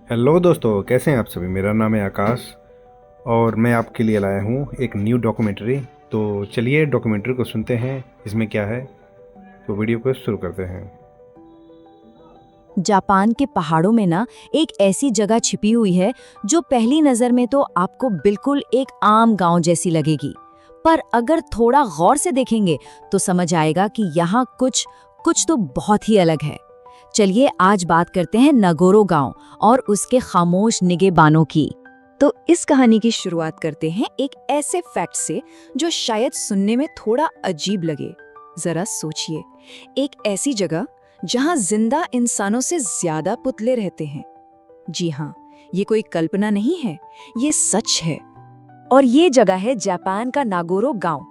Hello दोस्तों, कैसे हैं आप सभी। मेरा नाम है आकाश और मैं आपके लिए लाया हूँ एक न्यू डॉक्यूमेंट्री। तो चलिए डॉक्यूमेंट्री को सुनते हैं, इसमें क्या है। तो वीडियो को शुरू करते हैं। जापान के पहाड़ों में ना एक ऐसी जगह छिपी हुई है जो पहली नजर में तो आपको बिल्कुल एक आम गांव जैसी लगेगी, पर अगर थोड़ा गौर से देखेंगे तो समझ आएगा कि यहाँ कुछ कुछ तो बहुत ही अलग है। चलिए आज बात करते हैं नागोरो गांव और उसके खामोश निगहबानों की। तो इस कहानी की शुरुआत करते हैं एक ऐसे फैक्ट से जो शायद सुनने में थोड़ा अजीब लगे। जरा सोचिए, एक ऐसी जगह जहां जिंदा इंसानों से ज्यादा पुतले रहते हैं। जी हाँ, ये कोई कल्पना नहीं है, ये सच है। और ये जगह है जापान का नागोरो गांव,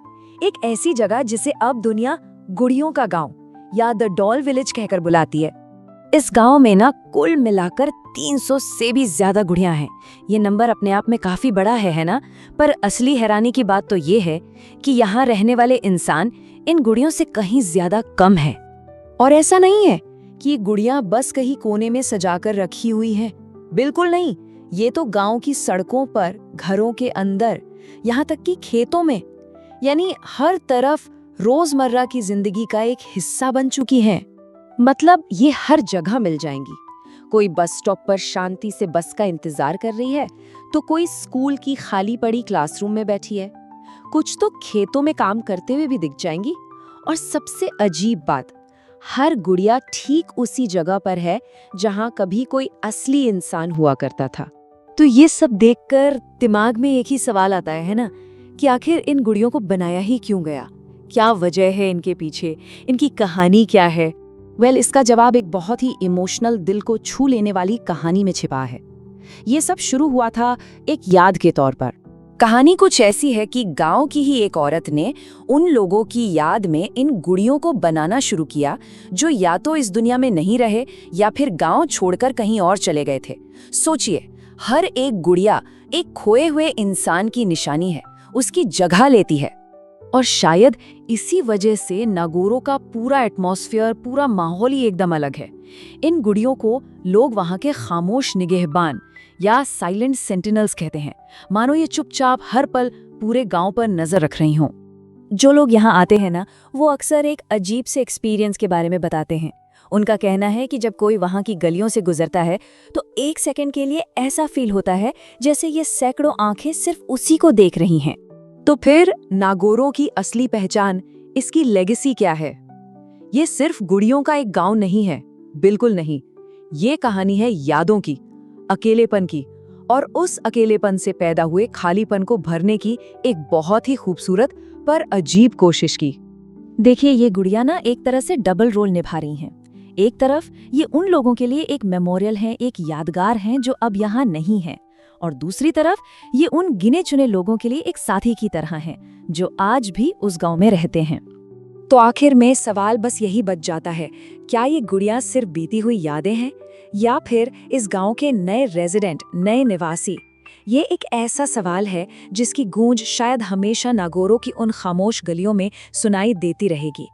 एक ऐसी जगह जिसे अब दुनिया गुड़ियों का गांव या द डॉल विलेज कहकर बुलाती है। इस गांव में ना कुल मिलाकर 300 से भी ज्यादा गुड़ियां हैं। ये नंबर अपने आप में काफी बड़ा है ना। पर असली हैरानी की बात तो ये है कि यहाँ रहने वाले इंसान इन गुड़ियों से कहीं ज्यादा कम है। और ऐसा नहीं है कि ये गुड़ियां बस कहीं कोने में सजाकर रखी हुई हैं। बिल्कुल नहीं, ये तो गांव की सड़कों पर, घरों के अंदर, यहाँ तक कि खेतों में, यानी हर तरफ रोजमर्रा की जिंदगी का एक हिस्सा बन चुकी हैं। मतलब ये हर जगह मिल जाएंगी। कोई बस स्टॉप पर शांति से बस का इंतजार कर रही है, तो कोई स्कूल की खाली पड़ी क्लासरूम में बैठी है, कुछ तो खेतों में काम करते हुए भी दिख जाएंगी। और सबसे अजीब बात, हर गुड़िया ठीक उसी जगह पर है जहां कभी कोई असली इंसान हुआ करता था। तो ये सब देखकर दिमाग में एक ही सवाल आता है ना, कि आखिर इन गुड़ियों को बनाया ही क्यों गया? क्या वजह है इनके पीछे? इनकी कहानी क्या है? इसका जवाब एक बहुत ही इमोशनल, दिल को छू लेने वाली कहानी में छिपा है। ये सब शुरू हुआ था एक याद के तौर पर। कहानी कुछ ऐसी है कि गांव की ही एक औरत ने उन लोगों की याद में इन गुड़ियों को बनाना शुरू किया जो या तो इस दुनिया में नहीं रहे या फिर गांव छोड़कर कहीं और चले गए थे। सोचिए, हर एक गुड़िया एक खोए हुए इंसान की निशानी है, उसकी जगह लेती है। और शायद इसी वजह से नागोरो का पूरा एटमॉस्फेयर, पूरा माहौल ही एकदम अलग है। इन गुड़ियों को लोग वहाँ के खामोश निगहबान या साइलेंट सेंटिनल्स कहते हैं। मानो ये चुपचाप हर पल पूरे गांव पर नजर रख रही हों। जो लोग यहाँ आते हैं ना, वो अक्सर एक अजीब से एक्सपीरियंस के बारे में बताते हैं। उनका कहना है कि जब कोई वहाँ की गलियों से गुजरता है तो एक सेकंड के लिए ऐसा फील होता है जैसे ये सैकड़ों आंखें सिर्फ उसी को देख रही हैं। तो फिर नागोरो की असली पहचान, इसकी लेगेसी क्या है? ये सिर्फ गुड़ियों का एक गांव नहीं है, बिल्कुल नहीं। ये कहानी है यादों की, अकेलेपन की, और उस अकेलेपन से पैदा हुए खालीपन को भरने की एक बहुत ही खूबसूरत पर अजीब कोशिश की। देखिए, ये गुड़िया ना एक तरह से डबल रोल निभा रही हैं। एक तरफ ये उन लोगों के लिए एक मेमोरियल है, एक यादगार है जो अब यहाँ नहीं है, और दूसरी तरफ ये उन गिने चुने लोगों के लिए एक साथी की तरह हैं जो आज भी उस गांव में रहते हैं। तो आखिर में सवाल बस यही बच जाता है, क्या ये गुड़ियां सिर्फ बीती हुई यादें हैं या फिर इस गांव के नए रेजिडेंट, नए निवासी? ये एक ऐसा सवाल है जिसकी गूंज शायद हमेशा नागोरो की उन खामोश गलियों में सुनाई देती रहेगी।